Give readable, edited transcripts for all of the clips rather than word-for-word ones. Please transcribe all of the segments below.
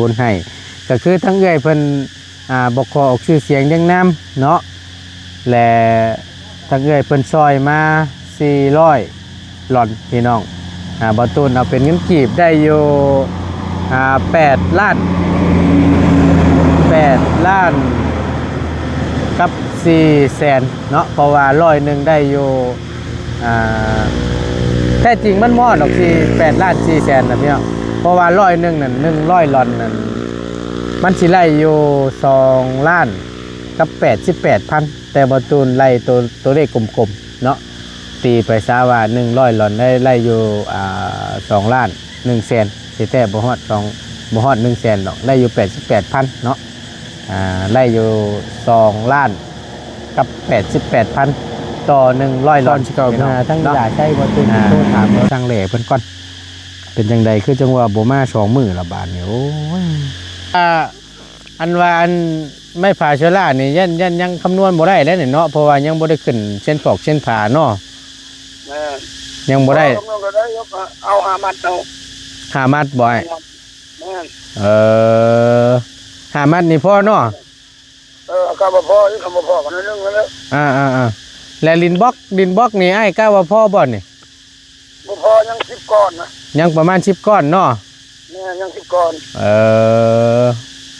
บุญให้ก็คือทั้งเอื้อยเพิ่นบ่ขอออกชื่อเสียงเรียงนามเนาะและทั้งเอื้อยเพิ่นซอยมา400หลอนพี่น้องบ่ตูนเอาเป็นเงินกีบได้อยู่8 ล้านกับ400,000เนาะเพราะว่า100ได้อยู่แท้จริงมันมอดออกที่8,400,000นะพี่น้องเพราะว่า100นั่น100หลอนนั่นมันสิไล่อยู่2 ล้านกับ88,000แต่บ่ตูนไล่ตัวเลขกลมๆเนาะตีไปซะว่า100หลอนได้ไล่อยู่2 ล้าน100,000สิแต่บ่ฮอด100,000ดอกไล่อยู่88,000เนาะไล่อยู่2 ล้านกับ88,000ต่อ100หลอนทั้งยาใช้บ่ตูนโทรถามทางแหล่เพิ่นก่อนเป็นจังไดคือจังว่าบ่มา2มื้อละบาดนี่โอ้ยอันว่าอันไม่ผ่าเชื้อรานี่ยังคำนวณบ่ได้แล้วนี่เนาะเพราะว่ายังบ่ได้ขึ้นเส้นฟอกเส้นผ่าเนาะยังบ่ได้เอา5 มัดเอา5 มัดบ่อย5 มัดนี่พอเนาะก็บ่พอนี่ก็บ่พอกันนึงแล้วแล้วดินบล็อกนี่อ้ายกะว่าพอบ่นี่บ่พอยัง10 ก้อนนะยังประมาณ10 ก้อนเนาะยัง10 ก้อน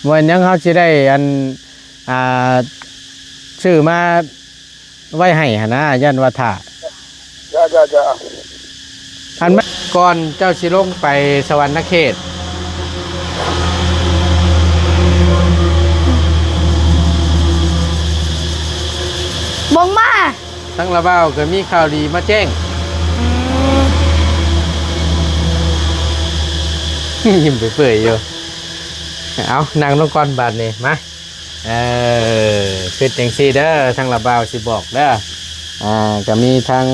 วันยังเขาสิได้อันชื่อมาไว้ให้หั่นนะยันว่าถ้าจะอันก่อนเจ้าสิลงไปสวรรค์เขตมองมาทั้งละเบ้าก็มีข่าวดีมาแจ้งยิ้มไปเปื่อยอยู่เอานั่งลงก่อนบาดนี่มาคือจังซี่เด้อทั้งละเบ้าสิบอกเด้อก็มีทั้ง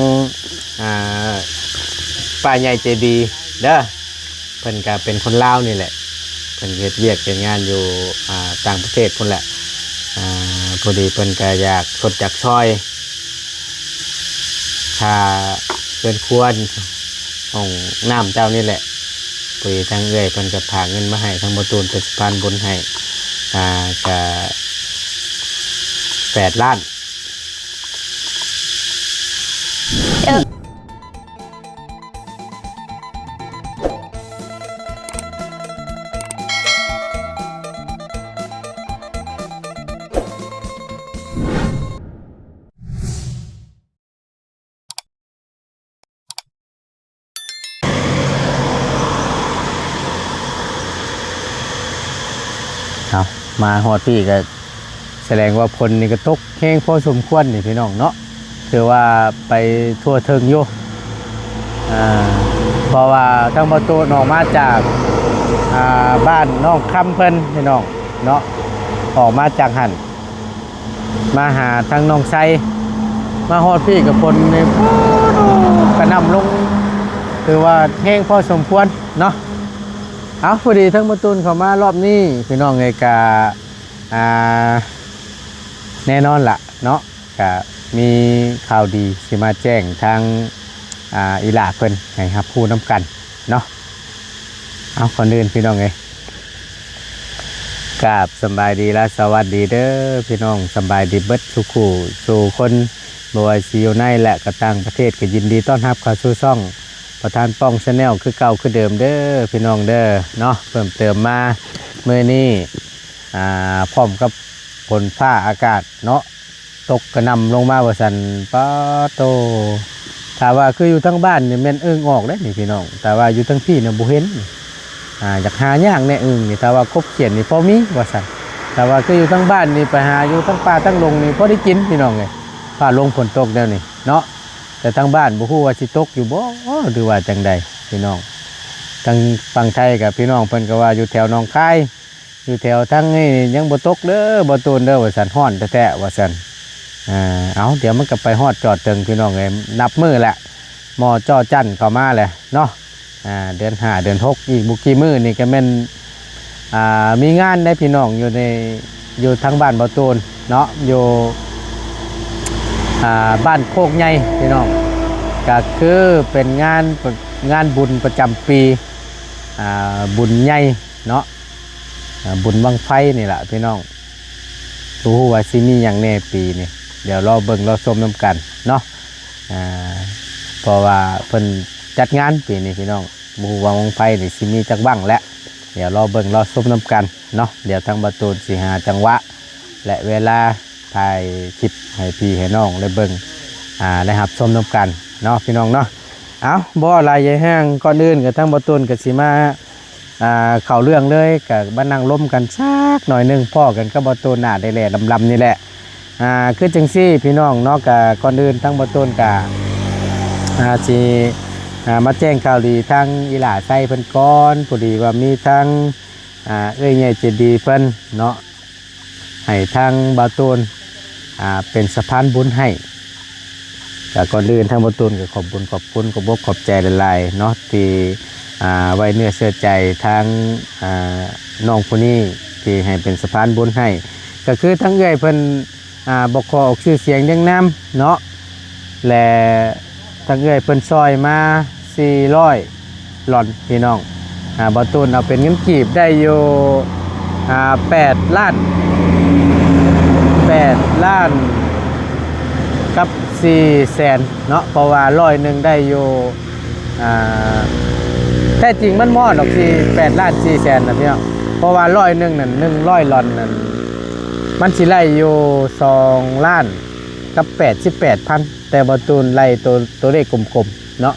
ป้าใหญ่ใจดีเด้อเพิ่นก็เป็นคนลาวนี่แหละเพิ่นเฮ็ดเวียกเฮ็ดงานอยู่ต่างประเทศพุ่นแหละพอดีเพิ่นก็อยากสดจากซอยค่าเกินควรของน้ำเจ้านี่แหละพอดีทางเอื้อยเพิ่นก็พาเงินมาให้ทางบ่ตูนเป็นสะพานบุญให้ก็8 ล้านมาฮอดพี่ก็แสดงว่าพลนี่ก็ตกแห้งพอสมควรนี่พี่น้องเนาะถือว่าไปทั่วถึงอยู่เพราะว่าทั้งประตูออกมาจากบ้านน้องคำเพิ่นพี่น้องเนาะออกมาจากหันมาหาทางน้องไซมาฮอดพี่กับพลนี่กระนำลงถือว่าแห้งพอสมควรเนาะเอาพอดีทั้งประตูเข้ามารอบนี้พี่น้องไงกะแน่นอนละเนาะกะมีข่าวดีสิมาแจ้งทางอีหลาเพิ่นให้ครับพูดน้ำกันเนาะเอาก่อนอื่นพี่น้องไงกราบสบายดีและสวัสดีเด้อพี่น้องสบายดีเบิดทุกคู่สู่คนบอยซีอยู่ในและกระต่างประเทศก็ยินดีต้อนรับเข้าสู่ช่องประธานป้องชาแนลคือเก่าคือเดิมเด้อพี่น้องเด้อเนาะเพิ่มเติมมาเมื่อนี้พร้อมกับฝนฟ้าอากาศเนาะตกกระนำลงมาว่าสันป้าโตถ้าว่าคืออยู่ทั้งบ้านเนี่ยแม่นออกได้นี่พี่น้องแต่ว่าอยู่ทั้งพี่เนี่ยบุเห็นอยากหาย่างเนี่ยนี่ถ้าว่าคบเขียนนี่พอมีว่าสันแต่ว่าคืออยู่ทั้งบ้านนี่ไปหาอยู่ทั้งป่าทั้งลงนี่พอได้กินพี่น้องไงฟ้าลงฝนตกแล้วนี่เนาะแต่ทางบ้านบุฮู้ว่าสิตกอยู่บ่หรือว่าจังใดพี่น้องทางฝั่งไทยกับพี่น้องเพิ่นก็ว่าอยู่แถวหนองคายอยู่แถวทั้งนี้ยังบ่ตกเด้อบ่ตูนเด้อว่าซั่นฮ้อนแท้ๆว่าซั่นเอาเดี๋ยวมันก็ไปฮอดจอดถึงพี่น้องเอ้ยนับมื้อแหละหม้อจ้อจั่นเข้ามาแหละเนาะเดือน5เดือน6อีกบ่กี่มื้อนี่ก็แม่นมีงานได้พี่น้องอยู่ทางบ้านบ่ตูนเนาะอยู่บ้านโคกใหญ่พี่น้องก็คือเป็นงานบุญประจำปีบุญใหญ่เนาะ บุญบังไฟนี่แหละพี่น้องรู้ว่าสิมีอย่างแน่ปีนี่เดี๋ยวรอเบิ่งรอชมน้ำกันเนาะเพราะว่าเพิ่นจัดงานปีนี้พี่น้องบูว่าบังไฟนี่สิมีจักบ้างและเดี๋ยวรอเบิ่งรอชมน้ำกันเนาะเดี๋ยวทางประตูสิหาจังหวะและเวลาถ่ายคลิปให้พี่ให้น้องได้เบิ่งได้รับชมน้ำกันเนาะพี่น้องเนาะเอาบ่อะไรใหญ่แห้งก่อนอื่นกับทางประตูกับสิมาเข้าเรื่องเลยกับบ้านนั่งล้มกันชักหน่อยนึงพ่อกันก็ประตูหน้าได้แหละลำๆนี่แหละคือจังซี่พี่น้องเนาะกับก่อนอื่นทั้งประตูกับสิมาแจ้งข่าวดีทั้งอีหล่าไส้เพิ่นก้อนพอดีว่ามีทั้งเอ้ยใหญ่เจดีเพิ่นเนาะให้ทั้งประตูเป็นสะพานบุญให้แต่ก่อนอื่นทั้งประตูก็ขอบบุญขอบคุณขอบอกขอบใจหลายๆเนาะที่ไว้เนื้อเชื่อใจทั้งน้องผู้นี้ที่ให้เป็นสะพานบุญให้ก็คือทั้งเอ้ยเพิ่นบอกขอออกชื่อเสียงเรื่องน้ำเนาะและทั้งเอ้ยเพิ่นซอยมา400หลอนพี่น้องบอตูนเอาเป็นเงินกีบได้อยู่8 ล้านกับ4 แสนเนาะเพราะว่า100ได้อยู่แท้จริงมันมอดออกที่8 ล้าน 4 แสนนะพี่น้องเพราะว่า100นั่น100หลอนนั่นมันสิไล่อยู่2 ล้านกับ88,000แต่บอตูนไล่ตัวเลขกลมๆเนาะ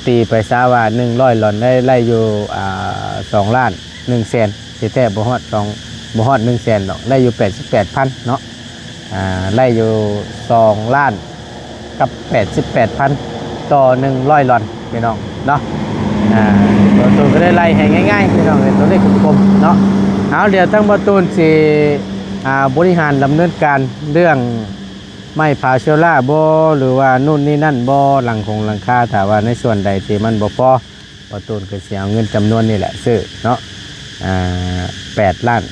ตีไปซะว่า100หลอนได้ไล่อยู่2 ล้าน1 แสนสิแท้บ่ฮอด1 แสนดอกไล่อยู่88,000เนาะไล่อยู่2 ล้านกับ 88,000 ต่อ100หลอนพี่น้องเนาะบอตูนก็ได้ไล่ให้ง่ายๆพี่น้องเป็นตัวเลขกลมๆเนาะเอาเดี๋ยวทั้งบอตูนสิบริหารดำเนินการเรื่องไม่พาเชล่าบ่หรือว่านู่นนี่นั่นบ่หลังคาถ้าว่าในส่วนใดที่มันบ่พอประตูนก็สิเอาเงินจำนวนนี่แหละซื้อเนาะ8 ล้าน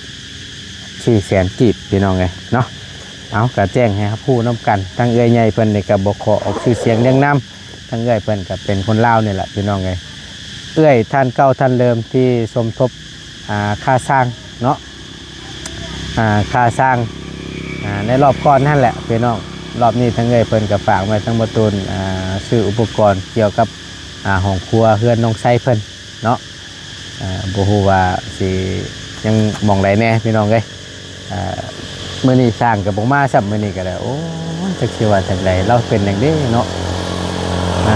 4 แสนกีบพี่น้องไงเนาะเอาก็แจ้งให้ครับผู้น้ำกันทั้งเอื้อยใหญ่เพิ่นนี่ก็บ่ขอออกชื่อเสียงเรื่องน้ำทั้งเอื้อยเพิ่นก็เป็นคนลาวนี่แหละพี่น้องไงเอื้อยท่านเก่าท่านเดิมที่สมทบค่าสร้างเนาะค่าสร้างในรอบก่อนนั่นแหละพี่น้องรอบนี้ทั้งเอ้ยเพิ่นกับฝากมาทั้งประตูนซื้ออุปกรณ์เกี่ยวกับห้องครัวเฮือนน้องไส้เพิ่นเนาะบ่ฮู้ว่าสิยังมองไหนแน่พี่น้องเอ้ยมื้อนี้สร้างกับบ่มาซับมื้อนี้ก็ได้โอ้จักสิว่าจังไดเราเป็นจังได๋เนาะ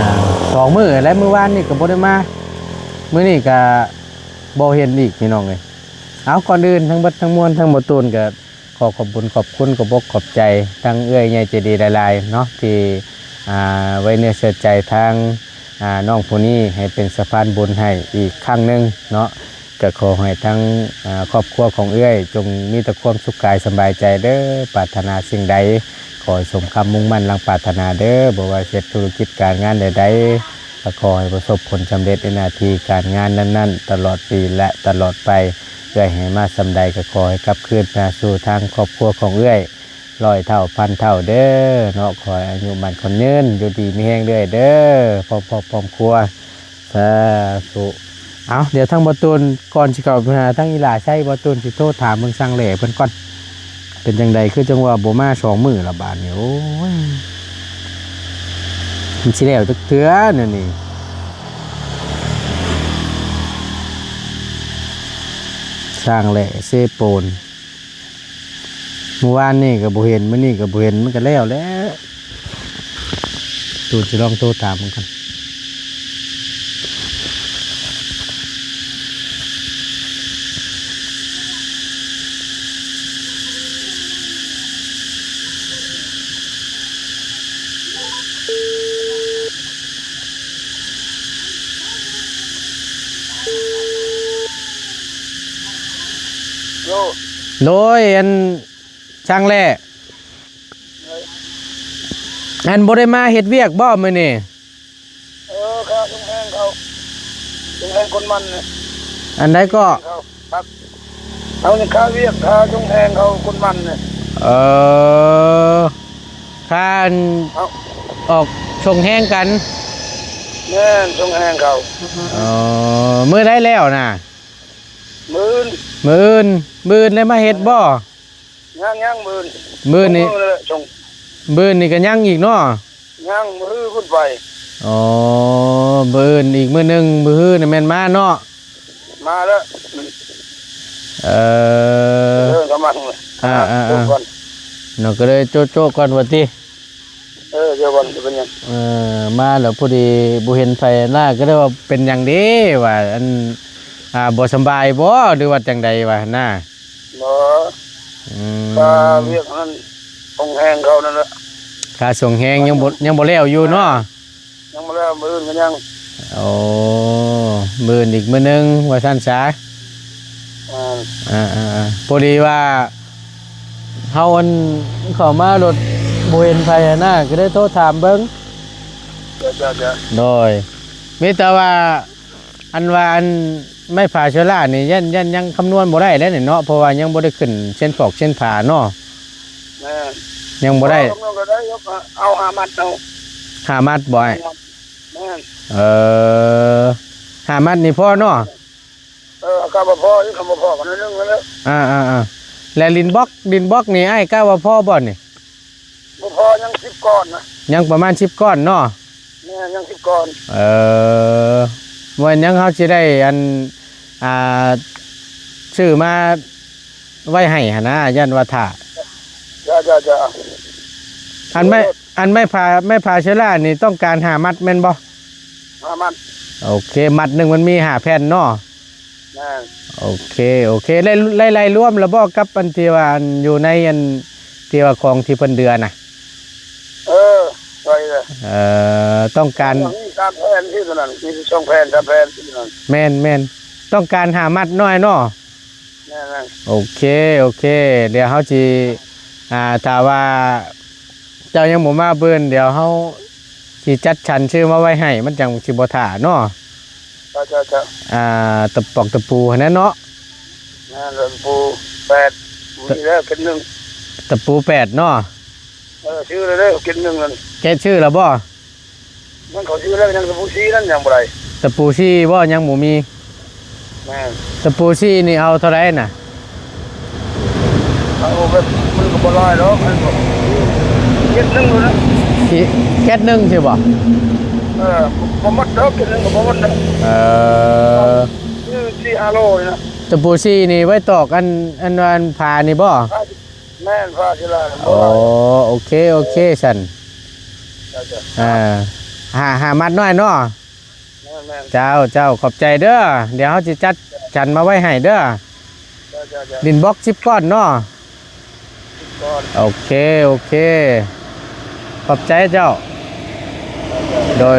2 มื้อและมื้อวานนี่ก็บ่ได้มามื้อนี้ก็บ่เห็นอีกพี่น้องเอ้ยเอาก่อนอื่นทั้งเบิดทั้งมวลทั้งประตูนก็ขอบคุณขอบคุณขอบใจทั้งเอื้อยใหญ่ใจดีหลายๆเนาะที่ไว้เนื้อเชื่อใจทางน้องผู้นี้ให้เป็นสะพานบุญให้อีกครั้งหนึ่งเนาะก็ขอให้ทั้งครอบครัวของเอื้อยจงมีแต่ความสุขกายสบายใจเด้อปรารถนาสิ่งใดขอให้สมคำมุ่งมั่นลังปรารถนาเด้อบ่ว่าเฮ็ดธุรกิจการงานใดๆก็ขอให้ประสบผลสำเร็จในหน้าที่การงานนั้นๆตลอดปีและตลอดไปเอื้อยให้มาสำใดก็ขอให้กลับคืนมาสู่ทางครอบครัวของเอื้อย100 เท่าพันเท่าเด้อเนาะขอให้อายุมันคนยืนอยู่ดีมีแห้งเรื่อยเด้อพร้อมครัวสาธุเอาเดี๋ยวทั้งประตูนก่อนสิเข้าไปหาทั้งอีหล่าใช้ประตูนสิโทรถามเบิ่งสั่งแหล่เพิ่นก่อนเป็นจังไดคือจังว่าบ่มา2 มื้อละบาดนี่โอ้ยมันสิแล้วจักเทื่อนี่สร้างแหล่เซโปนเมื่อวานนี่ก็บ่เห็นมื้อนี้ก็บ่เห็นมันก็แล้วแหล้วตูนสิลองโทรถามมันกันโดยอันช่างแหล่อันบ่ได้มาเฮ็ดเวียกบ่มื้อนี้ข้าจงแห้งเขาจงแห้งคนมันเนี่ยอันใดก็เอาเนี่ยข้าเวียกข้าจงแห้งเขาคนมันเนี่ยข้าออกส่งแห้งกันแม่จงแห้งเขามื้อได้แล้วน่ะมื้อ มื้ออื่นเลยมาเฮ็ดบ่ยังมื้อนี้ชงมื้อนี้ก็ยังอีกเนาะยังมือขึ้นไปอ๋อมื้ออื่นอีกมื้อหนึงมื้อฮื้อนี่แม่นมาเนาะมาแล้วเอกำลังเนาะก็เลยโจ๊กก่อนว่าติเดี๋ยววันจะเป็นยังมาแล้วพอดีบ่เห็นไฟหน้าก็ได้ว่าเป็นหยังเด้ว่าอันบ่สำบายบ่หรือว่าจังใดว่าน่ะบ่ก็เรียกนั้นองแหงเขานั่นแหละค่าส่งแหงยังบ่แล้วอยู่เนาะยังบ่แล้วมื้ออื่นก็ยังโอ้มื้ออีกมื้อนึงว่าซั่นซะพอดีว่าเฮาอันเข้ามารถบ่เห็นไฟหน้าก็ได้โทรถามเบิ่งจ้ะโดยมีแต่ว่าอันไม่ผ่าเชื้อรานี่ยังคำนวณบ่ได้แล้วนี่เนาะเพราะว่ายังบ่ได้ขึ้นเส้นฟอกเส้นผ่าเนาะยังบ่ได้เอา5 มัดเอา5 มัดบ่อย5 มัดนี่พอเนาะก็บ่พอที่คำบ่พอกันนึงแล้วแล้วดินบล็อกนี่ไอ้ก้าว่าพอบ่นี่บ่พอยัง10 ก้อนนะยังประมาณ10 ก้อนเนาะยัง10 ก้อนวันยังเขาสิได้อันชื่อมาไว้ให้หั่นนะยันว่าถ้าจ้ะอันไม่พาเชื้อรานี่ต้องการ5 มัดแม่นบ่5 มัดโอเคมัดนึงมันมี5 แผ่นเนาะโอเคไล่รวมแล้วบ่กับอันที่ว่าอยู่ในอันที่ว่าของที่เพิ่นเดือนน่ะใช่เลยต้องการมี3 แผ่นที่นั้นมี2 แผ่น3 แผ่นที่นั้นแม่นต้องการ5 มัดน้อยเนาะโอเคเดี๋ยวเฮาสิถ้าว่าเจ้ายังบ่มาเบิ่นเดี๋ยวเฮาสิจัดฉันชื่อมาไว้ให้มันจังสิบ่ท่าเนาะจ้ะตะปอกตะปูหั่นน่ะเนาะตะปู8มีแล้วกินนึงตะปู8เนาะชื่อเลยเด้อกินนึงนั่นแกชื่อแล้วบ่มันเขาชื่อแล้วยังตะปูซี่นั่นยังบ่ได้ตะปูซี่บ่ยังบ่มีตะปูซี่นี่เอาเท่าไหร่น่ะเอาแบบมันก็บ่ลอยหรอกมันบ่เก็ดนึงเลยนะแก๊สนึงใช่บ่บ่หมดดอกกินนึงก็บ่หมดนะ4 โลนี่นะตะปูซี่นี่ไว้ตอกอันผ่านี่บ่แม่นผ่าสิล่ะโอเคซั่นหามัดน้อยเนาะเจ้าขอบใจเด้อเดี๋ยวเฮาสิจัดฉันมาไว้ให้เด้อดินบล็อก10 ก้อนเนาะโอเคขอบใจเจ้าโดย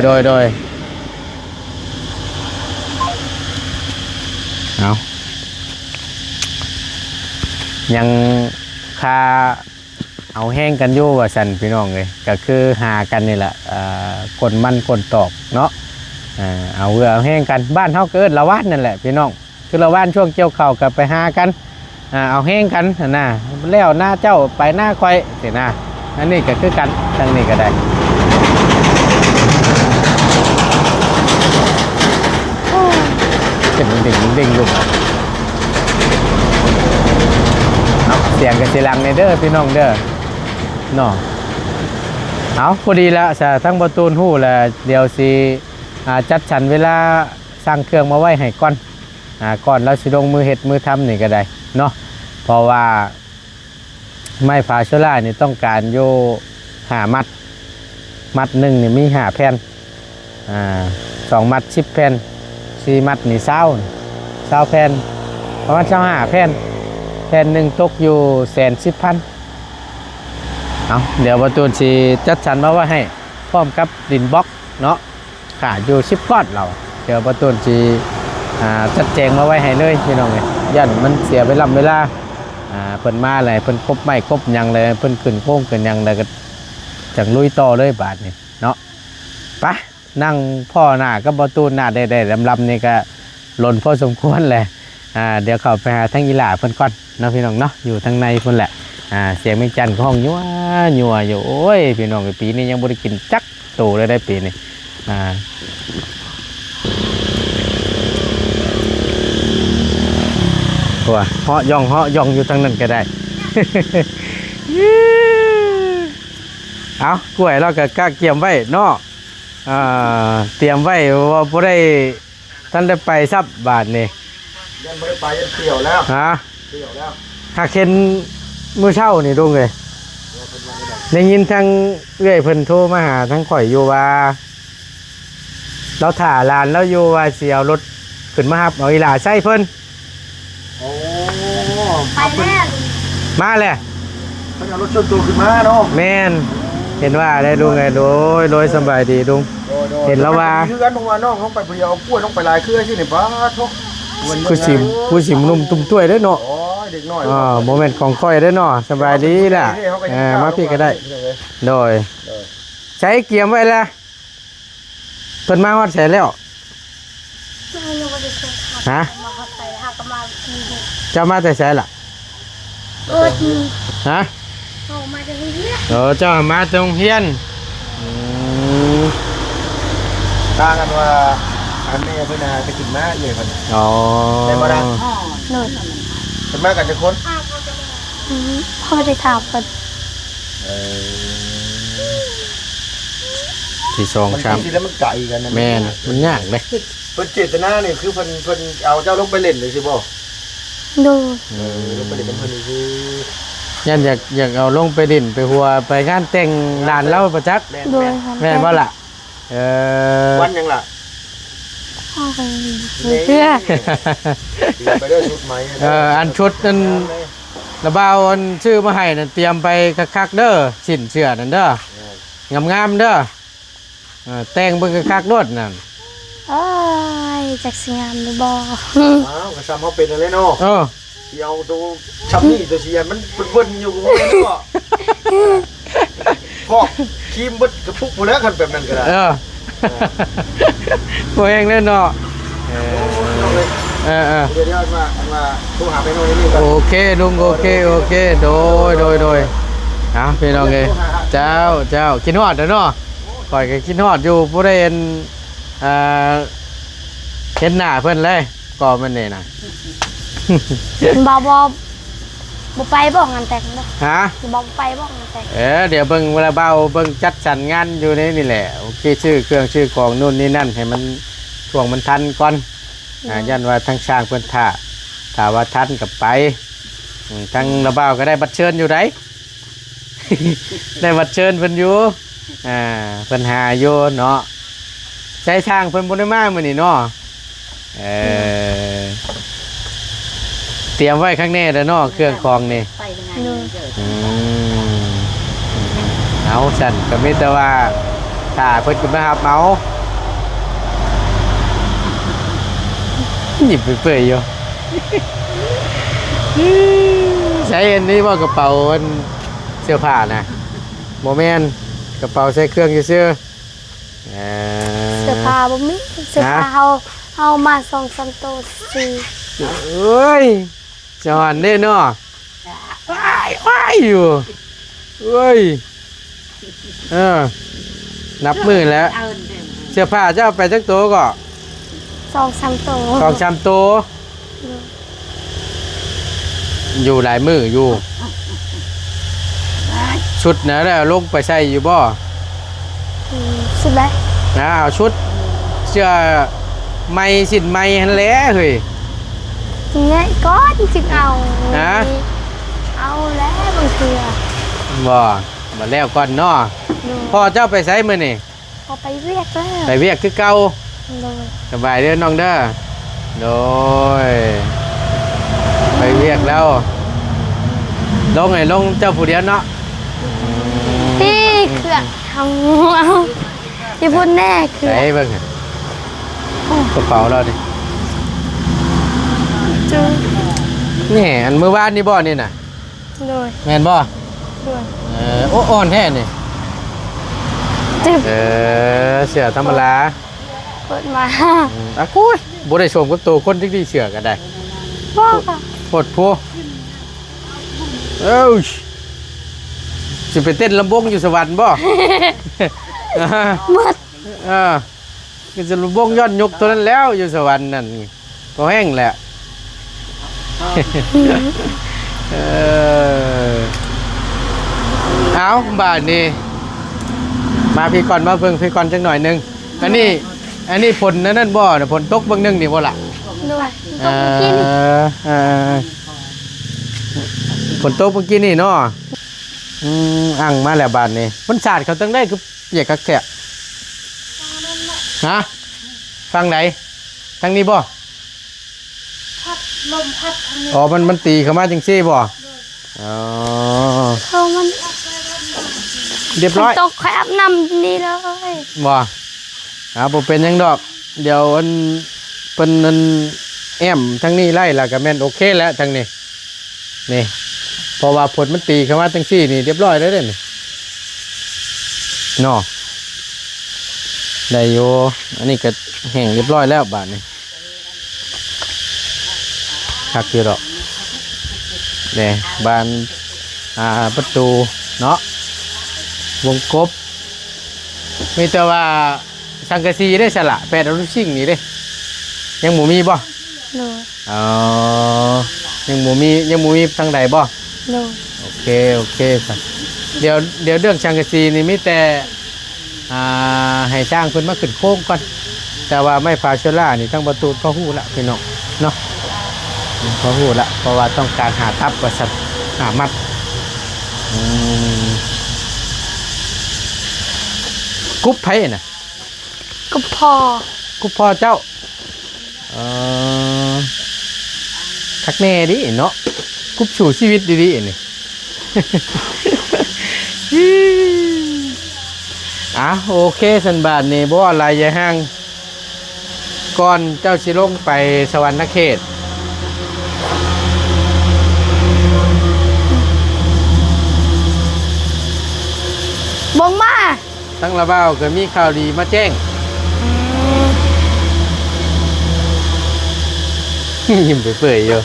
เอายังคาเอาแห้งกันอยู่ว่าสันพี่น้องเลยก็คือหากันนี่แหละคนมันคนตอกเนาะเอาแห้งกันบ้านเฮาเกิดละว่านนั่นแหละพี่น้องคือละว่านช่วงเกี่ยวข้าวกับไปหากันเอาแห้งกันนะแล้วหน้าเจ้าไปหน้าคอยเสียนะอันนี้ก็คือกันทางนี้ก็ได้เป็นดิ่งลูกเสียงกับเสียงในเด้อพี่น้องเด้อเนาะเอาพอดีแล้วทั้งประตูหู้แล้วเดี๋ยวสิจัดฉันเวลาสร้างเครื่องมาไว้ให้ก่อนเราสิลงมือเฮ็ดมือทำนี่ก็ได้เนาะเพราะว่าไม้พาเชื้อรานี่ต้องการโย5 มัดหนึ่งนี่มี5 แผ่น2 มัด10 แผ่น4 มัดนี่20 แผ่นประมาณ25 แผ่นหนึ่งตกอยู่110,000เอาเดี๋ยวประตูสิจัดสรรมาไว้ให้พร้อมกับดินบล็อกเนาะขาดอยู่10 ก้อนเราเดี๋ยวประตูสิจัดแจงมาไว้ให้เลยพี่น้องเลยยันมันเสียเวลาเพิ่นมาอะไรเพิ่นครบไม่ครบยังเลยเพิ่นขึ้นโค้งขึ้นยังเลยก็จังลุยต่อเลยบาทนี่เนาะไปนั่งพ่อหน้ากับประตูหน้าได้ลำนี่ก็หล่นพอสมควรเลยเดี๋ยวเข้าไปหาทั้งอีหล่าเพิ่นก่อนเนาะพี่น้องเนาะอยู่ทางในเพิ่นแหละเสียงไม่จันห้องยัวอยู่โอ้ยพี่น้องปีนี้ยังบ่ได้กินจักโตเลยได้ปีนี้ หัวเหาะย่องอยู่ทางนั้นก็ได้ เอากล้วยเราก็กะเกี่ยมไว้เนาะเตรียมไว้ว่าบ่ได้ท่านได้ไปซับบาทนี่ ยังไม่ได้ไปยังเที่ยวแล้ว ฮะ เที่ยวแล้ว หากเห็นมื้อเช้านี่ลุงเอ้ยได้ยินทางเอื้อยเพิ่นโทรมาหาทางข่อยอยู่ว่าเราถ่าหลานเราอยู่ว่าสิเอารถขึ้นมารับเอาอีหลาใส่เพิ่น โอ้ ไปแน่ มาแหละ เขาเอารถชนตัวขึ้นมาเนาะ แม่นเห็นว่าได้ลุงไงโดยสบายดีลุง เห็นแล้วว่า คือกันเพราะว่าน้องลงไปเพียวเอากล้วยลงไปลายเครือที่นี่ป้าทุก ผู้สิมนุ่มตุ้มต้วยได้อเนาะ โอ้ยเด็กน้อย โมเมนต์ของค่อยได้อเนาะสบายดีล่ะมาพี่ก็ได้โดยใช้เกียมไว้ละเพิ่นมาฮอดใส่แล้ว ไม่รู้ว่าจะเชิญ ฮะ มาเข้าไปหากมาดีดี เจ้ามาแต่ใส่ล่ะ ดี ฮะ เอามาจะเรียก เจ้ามาตรงเฮียน ต่างกันว่าอันนี้เพิ่นน่ะจะขึ้นมาเลยเพิ่น อ๋อ ได้บ่ได้ หนึ่ง เพิ่นมากันจะคน พ่อจะถามกัน ที่สอง มัน ชาม ที่แล้วมันไกลกันนะ แม่นมันยากเลย เพิ่นเจตนานี่คือเพิ่นเอาเจ้าลงไปเล่นเลยสิบ่ ดู ลงไปเล่นกับเพิ่นนี่คือ ยันอยากเอาลงไปดินไปหัวไปงานแต่งหลานเล่าประจักษ์ ดู แม่นบ่ล่ะวันยังล่ะ พ่อไปเพื่อ ไปด้วยชุดไหม อันชุดนั้นระบาวอันชื่อมาให้นั่นเตรียมไปคักๆเด้อสินเชื่อนั่นเด้องามๆเด้อแต่งเบิ่งคักๆโลดนั่น เอ้ยจักสิงามหรือบ่ อ้าวก็ซ้ำเขาเป็นอะไรเนาะ เออ ที่เอาตัวชับนี่ตัวเชียมันเบิ่นอยู่กับมันเนาะพอกครีมเบิดกระปุกหมดแล้วคันแบบนั้นก็ได้ บ่เองเด้อเนาะเดี๋ยวมาโทรหาไปโน่นนี่ก่อน โอเคลุงโอเคโดยพี่น้องเอ้ยเจ้าคิดฮอดเด้อเนาะข่อยก็คิดฮอดอยู่บ่ได้เห็นเห็นหน้าเพิ่นเลยก็มันนี่น่ะ บ่ไปบ่งานแต่งบ่ ฮะ บ่ไปบ่งานแต่ง เดี๋ยวเบิ่งเวลาเบาเบิ่งจัดสรรงานอยู่นี่แหละโอเคชื่อเครื่องชื่อของนู่นนี่นั่นให้มันช่วงมันทันก่อนยันว่าทั้งช่างเพิ่นถ้าว่าทันกับไปทั้งระเบ้าก็ได้บัตรเชิญอยู่ไหน ได้บัตรเชิญเพิ่นอยู่เพิ่นหาอยู่เนาะใช้ช่างเพิ่นบ่ได้มามื้อนี้เนาะเตรียมไว้ข้างแน่เด้อเนาะเครื่องของนี่ ดู เอาสั่นก็มีแต่ว่าถ้าเพิ่นขึ้นมารับเอาหยิบไปเปื่อยอยู่ ใช้อันนี้ว่ากระเป๋าอันเสื้อผ้านะโมเมนกระเป๋าใส่เครื่องซื่อๆเสื้อผ้าบ่มีเสื้อผ้าเฮามา2-3โตซื้อ เอ้ยจอนเด้เนาะว้ายอยู่เอ้ยนับมือแล้วเสื้อผ้าเจ้าไปจักโตก็ 2-3โต 2-3โตอยู่หลายมืออยู่ชุดนะแล้วลงไปใส่อยู่บ่ สุดแล้ว เอาชุดเสื้อไม้สินไม้หันแหล้วเฮ้ย ไงก้อนจึงเอา ฮะ เอาแล้วบางที บ่แล้วก่อนเนาะ ดู พ่อเจ้าไปใส่มื้อนี่ พอไปเรียกแล้ว ไปเวียกคือเก่า ดู สบายเด้อน้องเด้อโดยไปเวียกแล้วลงเจ้าผู้เดียวเนาะ พี่เครื่องเอาพี่พูดแน่คือ ใส่เบิ่งกระเป๋าเราดิ จู นี่อันมื้อวานนี่บ่นี่น่ะ ดู แม่นบ่ ดู โอ้อ่อนแท้นี่ จึ๊บ เสือธรรมดา เปิดมา กุ้ยบ่ได้ชมกับตัวคนที่ดีเสือก็ได้ พ่อ โพดโพสิไปเต้นลำวงอยู่สวรรค์บ่ หมด ก็จะลำวงย้อนยกตัวนั้นแล้วอยู่สวรรค์นั่นพอแห้งแหละ เอาบาทนี่มาพี่ก่อนมาเพิ่งพี่ก่อนจังหน่อยหนึงอันนี้ผลนั่นบ่น่ะผลตกเบิ่งหนึงนี่บ่ล่ะ ด้วยตรงที่นี่ ฝนตกเมื่อกี้นี่เนาะอ่างมาแล้วบาทนี่มันสาดเขาตั้งได้คือเหยียกกักแกะฮะฟังไหนทางนี้บ่ พัดลมพัดทางนี้ อ๋อมันตีเข้ามาจังซี่บ่อ๋อ เขามัน เรียบร้อย ตกแคบนำนี่เลย บ่บ่เป็นหยังดอกเดี๋ยวอันเพิ่นอันแอมทางนี้ไล่แล้วก็แม่นโอเคแล้วทางนี้นี่เพราะว่าผลมันตีเข้ามาจังซี่นี่เรียบร้อยแล้วเด้นี่เนาะได้อยู่อันนี้ก็แห้งเรียบร้อยแล้วบาดนี้คักอยู่ดอกนี่บานประตูเนาะวงกบมีแต่ว่าสังกะสีได้สละแปดอนุชิ่งนี่เด้ยังหมูมีบ่ เลย อ๋อยังหมูมีทางใดบ่ เลย โอเคสักเดี๋ยวเรื่องสังกะสีนี่มีแต่ให้สร้างเพิ่นมาขึ้นโค้งก่อนแต่ว่าไม่พาเชล่านี่ทั้งประตูพอฮู้ละพี่น้องเนาะพอฮู้ละเพราะว่าต้องการหาทับประสัตหามัดกุ๊บไผ่น่ะ ก็พอ กุ๊บพ่อเจ้าทักแน่ดิเนาะกุ๊บสู่ชีวิตดีๆนี่ โอเคสันบาทนี่บ่อะไรยายห้างก่อนเจ้าสิลงไปสวรรค์เขตบงมา ทั้งละเบ้าก็มีข่าวดีมาแจ้ง ยิ้มเปื่อยๆอยู่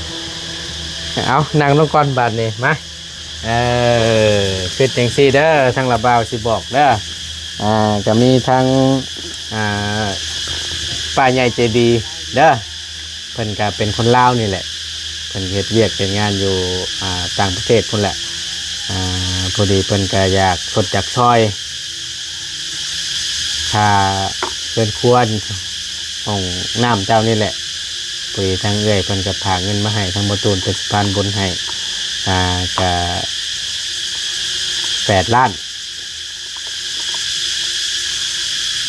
เอานั่งลงก่อนบาทนี่มาคือจังซี่เด้อทั้งละเบ้าสิบอกเด้อก็มีทั้งป้าใหญ่ใจดีเด้อเพิ่นก็เป็นคนลาวนี่แหละเพิ่นเฮ็ดเวียกเป็นงานอยู่ต่างประเทศพุ่นแหละพอดีเพิ่นก็อยากสดจากซอยค่าเกินควรของน้ำเจ้านี่แหละพอดีทางเอื้อยเพิ่นก็พาเงินมาให้ทางบ่ตูนเป็นสะพานบุญให้ก็8 ล้าน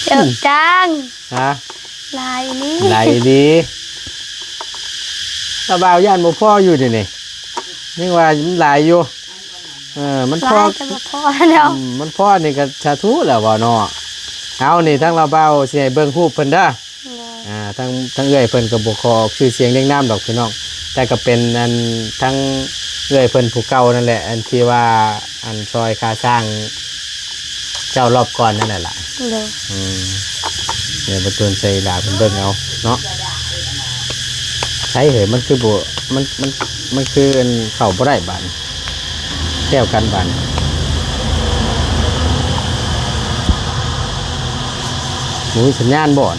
เจ้าจัง ฮะ ลายนี้ ไหลดีตาบ่าวย่านบ่พ่ออยู่ดินี่นี่ว่ามันหลายอยู่มันพ่อ ลายจะมาพอแล้ว มันพ่อนี่ก็สาธุแหละบ่เนาะเอานี่ทั้งเราเบ้าสิให้เบิ่งรูปเพิ่นเด้อทั้งเอื้อยเพิ่นก็บ่ขอชื่อเสียงเรียงนามดอกพี่น้องแต่ก็เป็นอันทั้งเอื้อยเพิ่นผู้เก่านั่นแหละอันที่ว่าอันซอยค่าสร้างเจ้ารอบก่อนนั่นแหละล่ะ เลย เดี๋ยวประตูใส่ลาเพิ่นเบิ่งเอาเนาะใช่เหรอมันคือบ่มันคืออันเข้าบ่ได้บานแก้วกันบานมีสัญญาณบ่อน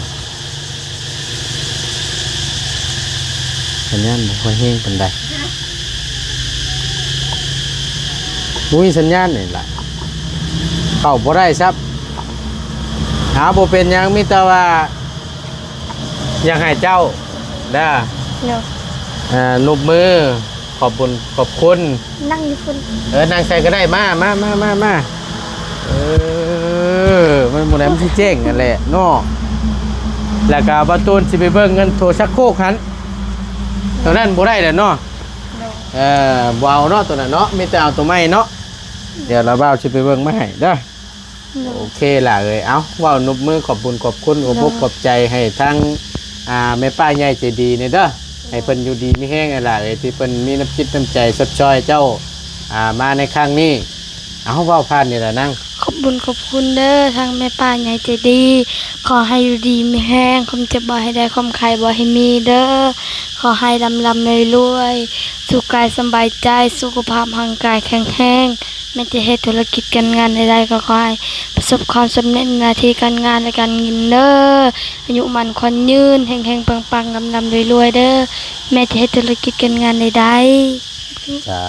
สัญญาณบ่ค่อยแห้งปานใดมีสัญญาณนี่ล่ะเข้าบ่ได้ครับหาบ่เป็นหยังมีแต่ว่าอยากให้เจ้าได้นบมือขอบคุณ นั่งอยู่คุณ นางใส่ก็ได้มามันหมดแล้วมันที่เจ๊งกันแหละเนาะแล้วก็ประตูสิไปเบิ่งเงินโทรชักโครกหันตอนนั้นบ่ได้แหละเนาะบ่เอาเนาะตัวนั้นเนาะมีแต่เอาตัวใหม่เนาะเดี๋ยวเราบ่าวสิไปเบิ่งมาให้เด้อโอเคล่ะเอ้ยเอาว่านบมือขอบคุณขอบใจให้ทั้งแม่ป้าใหญ่ใจดีนี่เด้อให้เพิ่นอยู่ดีมีแห้งล่ะเอ้ยที่เพิ่นมีน้ำจิตน้ำใจสดช่อยเจ้ามาในครั้งนี้เอาเว้าผ่านนี่ล่ะนั่ง ขอบคุณเด้อทางแม่ป้าใหญ่ใจดี ขอให้อยู่ดีมีแห้งความเจ็บบ่ให้ได้ความไข้บ่ให้มีเด้อขอให้ลำรวยสุขกายสบายใจสุขภาพร่างกายแข็งแรง แม้จะเฮ็ดธุรกิจการงานใดๆก็ขอให้ประสบความสำเร็จในหน้าที่การงานและการเงินเด้ออายุมันขวัญยืนเฮงๆปังๆลำๆรวยๆเด้อแม้จะเฮ็ดธุรกิจการงานใดๆ สา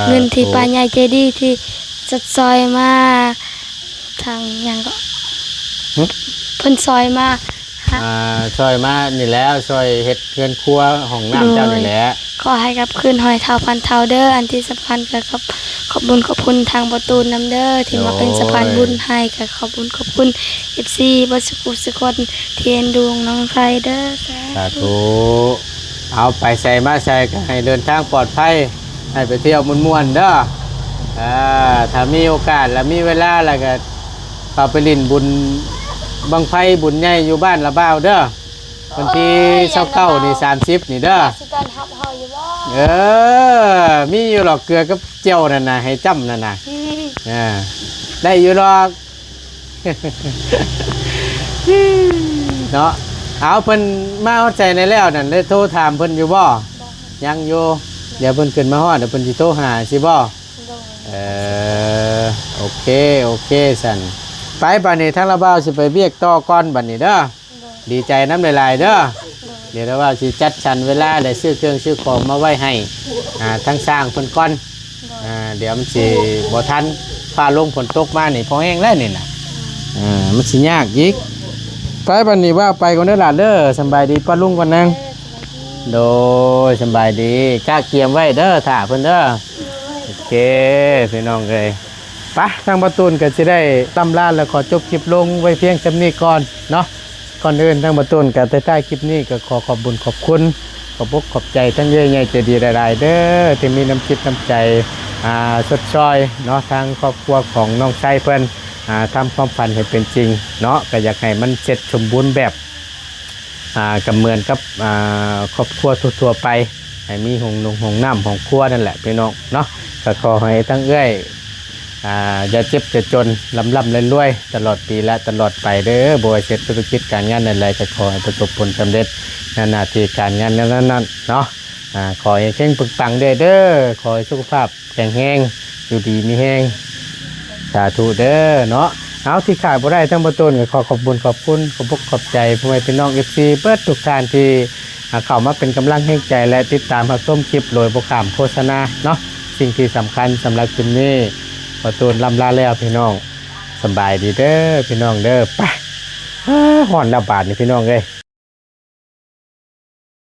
เงินที่ป้าใหญ่ใจดีที่จัดซอยมาทางหยังก็เพิ่นซอยมาฮะ ช่วยมานี่แล้วช่วยเฮ็ดเรือนครัวห้องน้ำเจ้านี่แหละ ขอให้กับคืนหอยเท่าพันเท่าเด้ออันที่สำคัญก็ขอบบุญขอบคุณทางประตูน้ำเด้อที่มาเป็นสะพานบุญให้ก็ขอบบุญขอบคุณ FC บ่สุขุสุคนที่เอ็นดูน้องไฟเด้อ สาธุเอาไปใส่มาใส่ก็ให้เดินทางปลอดภัยให้ไปเที่ยวม่วนๆเด้อถ้ามีโอกาสและมีเวลาแล้วก็เข้าไปลิ้นบุญบังไฟบุญใหญ่อยู่บ้านละบ่าวเด้อวันที่29นี่30นี่เด้อ สิการฮับเฮาอยู่บ่ มีอยู่หรอกเกลือกับเจียวนั่นน่ะให้จ้ำนั่นน่ะได้อยู่หรอก เนาะเอาเพิ่นมาฮอดใจในแล้วนั่นได้โทรถามเพิ่นอยู่บ่ยังอยู่เดี๋ยวเพิ่นขึ้นมาฮอดเดี๋ยวเพิ่นสิโทรหาสิบ่โอเคสั่นไปบัดนี้ทางละบ่าวสิไปเบียกต่อก่อนบัดนี้เด้อดีใจน้ำหลายๆเด้อเดี๋ยวเราว่าสิจัดสรรเวลาได้ซื้อเครื่องซื้อของมาไว้ให้ทั้งสร้างเพิ่นก่อนเดี๋ยวมันสิบ่ทันฟ้าลงฝนตกมานี่พอแห้งแล้วนี่น่ะมันสิยากอีกไปบัดนี้ว่าไปก่อนเด้อหลานเด้อสำบายดีป้าลุงก่อนนางโดยสำบายดีกล้าเกียมไว้เด้อถ่าเพิ่นเด้อโอเคพี่น้องเอ้ยไปทางประตูนก็สิได้ตำลาแล้วขอจบคลิปลงไว้เพียงจำนี้ก่อนเนาะก่อนอื่นทางประตูนก็ใต้คลิปนี้ก็ขอขอบบุญขอบคุณขอบอกขอบใจทั้งเยอะใหญ่ใจดีหลายๆเด้อที่มีน้ำจิตน้ำใจสดช่อยเนาะทางครอบครัวของน้องชายเพิ่นทำความฝันให้เป็นจริงเนาะก็อยากให้มันเสร็จสมบูรณ์แบบกับเหมือนกับครอบครัวทั่วๆไปให้มีห้องน้ำห้องครัวนั่นแหละพี่น้องเนาะก็ขอให้ทั้งเอ้ยอย่าเจ็บจะจนลำรวยๆตลอดปีและตลอดไปเด้อบ่ว่าเสร็จธุรกิจการงานอะไรก็ขอให้ประสบผลสำเร็จในหน้าที่การงานนั้นๆเนาะขอให้เข่งปึกปังเด้อขอให้สุขภาพแข็งแรงอยู่ดีมีแรงสาธุเด้อเนาะเอาที่ขาดบ่ได้ทั้งประตูนก็ขอขอบคุณขอบคุณขอบใจพ่อแม่พี่น้อง FC เปิดทุกท่านที่เข้ามาเป็นกำลังแห่งใจและติดตามรับชมคลิปโดยบ่ข้ามโฆษณาเนาะสิ่งที่สำคัญสำหรับคลิปนี้ประตูนลำลาแล้วพี่น้องสบายดีเด้อพี่น้องเด้อไปห่อนระบาดนี่พี่น้องเอ้ย